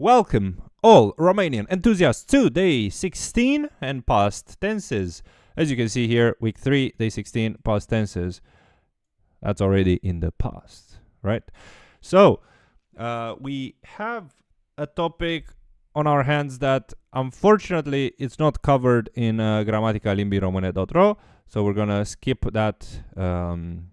Welcome all Romanian enthusiasts to day 16 and past tenses. As you can see here, week 3, day 16, past tenses. That's already in the past, right? So, we have a topic on our hands that unfortunately it's not covered in gramatica.limbi-romane.ro, so we're gonna skip that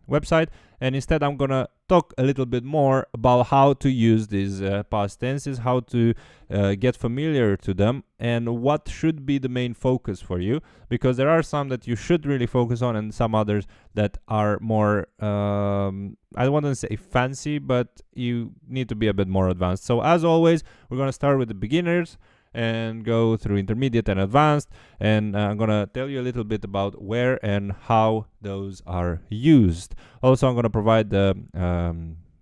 website, and instead I'm gonna talk a little bit more about how to use these past tenses, how to get familiar to them, and what should be the main focus for you, because there are some that you should really focus on and some others that are more I don't want to say fancy, but you need to be a bit more advanced. So as always, we're going to start with the beginners and go through intermediate and advanced, and I'm going to tell you a little bit about where and how those are used. Also, I'm going to provide the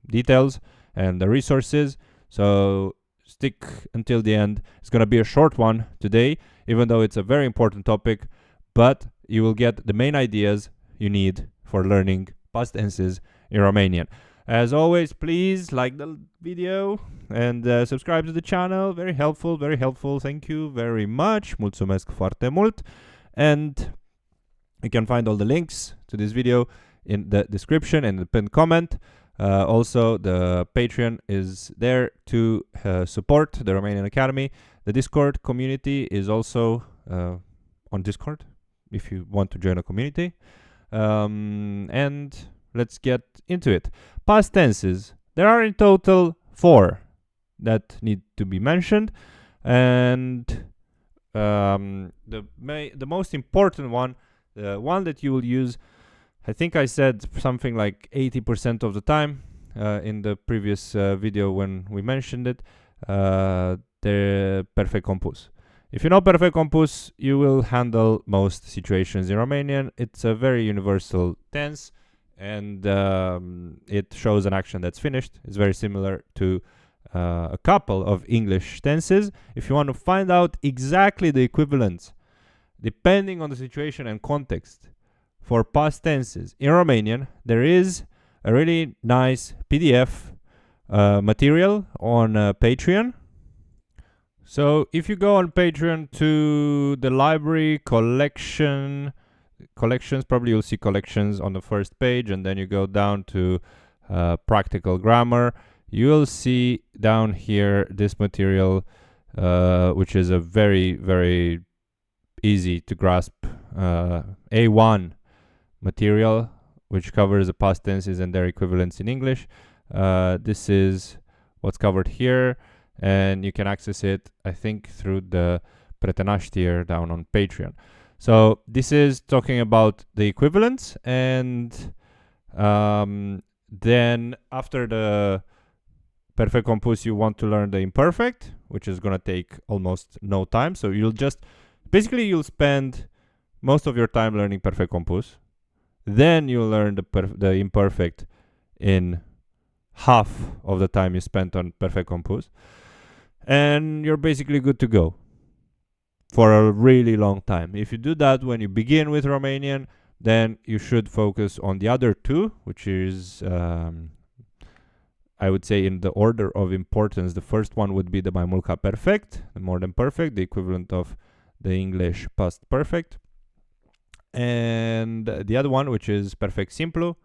details and the resources, so stick until the end. It's going to be a short one today, even though it's a very important topic, but you will get the main ideas you need for learning past tenses in Romanian. As always, please like the video and subscribe to the channel. Very helpful, very helpful. Thank you very much. Mulțumesc foarte mult. And you can find all the links to this video in the description and the pinned comment. Also, the Patreon is there to support the Romanian Academy. The Discord community is also on Discord if you want to join a community. And let's get into it. Past tenses. There are in total 4 that need to be mentioned, and the most important one, the one that you will use, I think I said something like 80% of the time in the previous video when we mentioned it, the perfect compus. If you know perfect compus, you will handle most situations in Romanian. It's a very universal tense, and it shows an action that's finished. It's very similar to a couple of English tenses. If you want to find out exactly the equivalents, depending on the situation and context, for past tenses in Romanian, there is a really nice PDF material on Patreon. So if you go on Patreon to the library collections, probably you'll see collections on the first page, and then you go down to practical grammar. You will see down here this material, which is a very, very easy to grasp A1 material, which covers the past tenses and their equivalents in English. This is what's covered here, and you can access it, I think, through the Pretanash tier down on Patreon. So this is talking about the equivalents, and then after the perfect compus, you want to learn the imperfect, which is going to take almost no time. So you'll you'll spend most of your time learning perfect compus. Then you'll learn the imperfect in half of the time you spent on perfect compus, and you're basically good to go for a really long time. If you do that when you begin with Romanian, then you should focus on the other 2, which is, I would say, in the order of importance. The first one would be the mai mult ca perfect, the more than perfect, the equivalent of the English past perfect. And the other one, which is perfect simplu,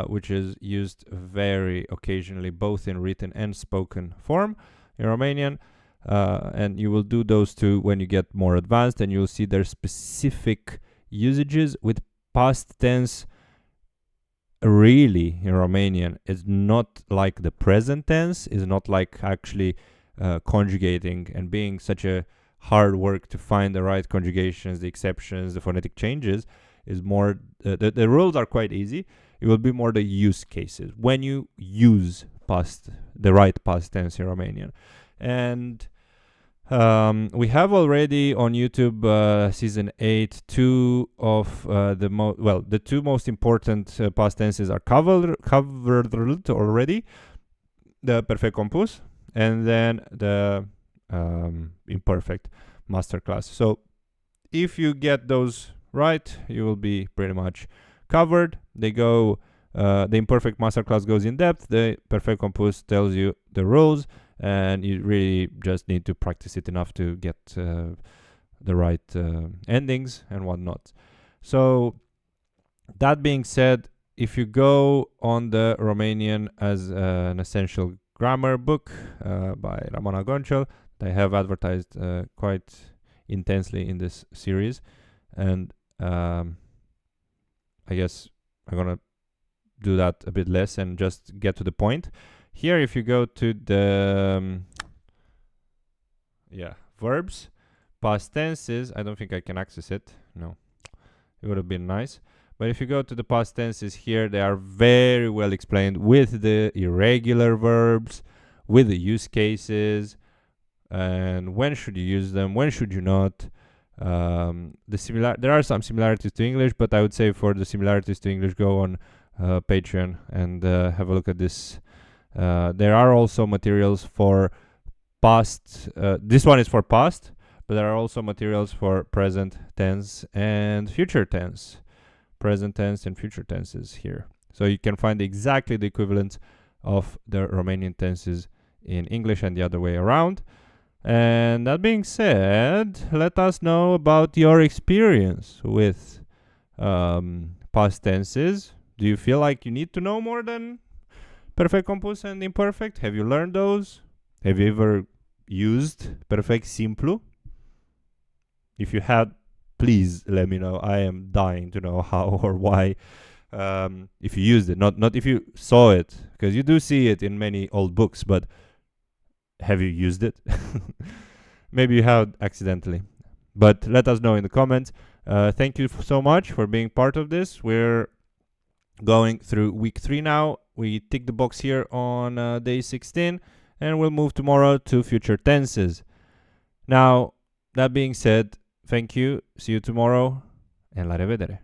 which is used very occasionally, both in written and spoken form in Romanian. And you will do those 2 when you get more advanced, and you'll see their specific usages. With past tense, really, in Romanian, it's not like the present tense, is not like actually conjugating and being such a hard work to find the right conjugations, the exceptions, the phonetic changes. Is more the rules are quite easy. It will be more the use cases when you use the right past tense in Romanian. And we have already on YouTube season 8 2 of the 2 most important past tenses are covered already: the perfect compus and then the imperfect masterclass. So if you get those right, you will be pretty much covered. They go the imperfect masterclass goes in depth. The perfect compus tells you the rules, and you really just need to practice it enough to get the right endings and whatnot. So that being said, if you go on the Romanian as an essential grammar book by Ramona Goncel, they have advertised quite intensely in this series, and I guess I'm gonna do that a bit less and just get to the point. Here, if you go to the verbs, past tenses, I don't think I can access it. No, it would have been nice. But if you go to the past tenses here, they are very well explained with the irregular verbs, with the use cases, and when should you use them, when should you not. There are some similarities to English, but I would say for the similarities to English, go on Patreon and have a look at this. There are also materials for past. This one is for past, but there are also materials for present tense and future tense. Present tense and future tenses here. So you can find exactly the equivalent of the Romanian tenses in English and the other way around. And that being said, let us know about your experience with past tenses. Do you feel like you need to know more than perfect compus and imperfect? Have you learned those? Have you ever used perfect simplu? If you had, please let me know. I am dying to know how or why. If you used it, not if you saw it, because you do see it in many old books, but have you used it? Maybe you have accidentally, but let us know in the comments. Thank you so much for being part of this. We're going through week 3 now. We tick the box here on day 16, and we'll move tomorrow to future tenses. Now, that being said, thank you. See you tomorrow, and la revedere.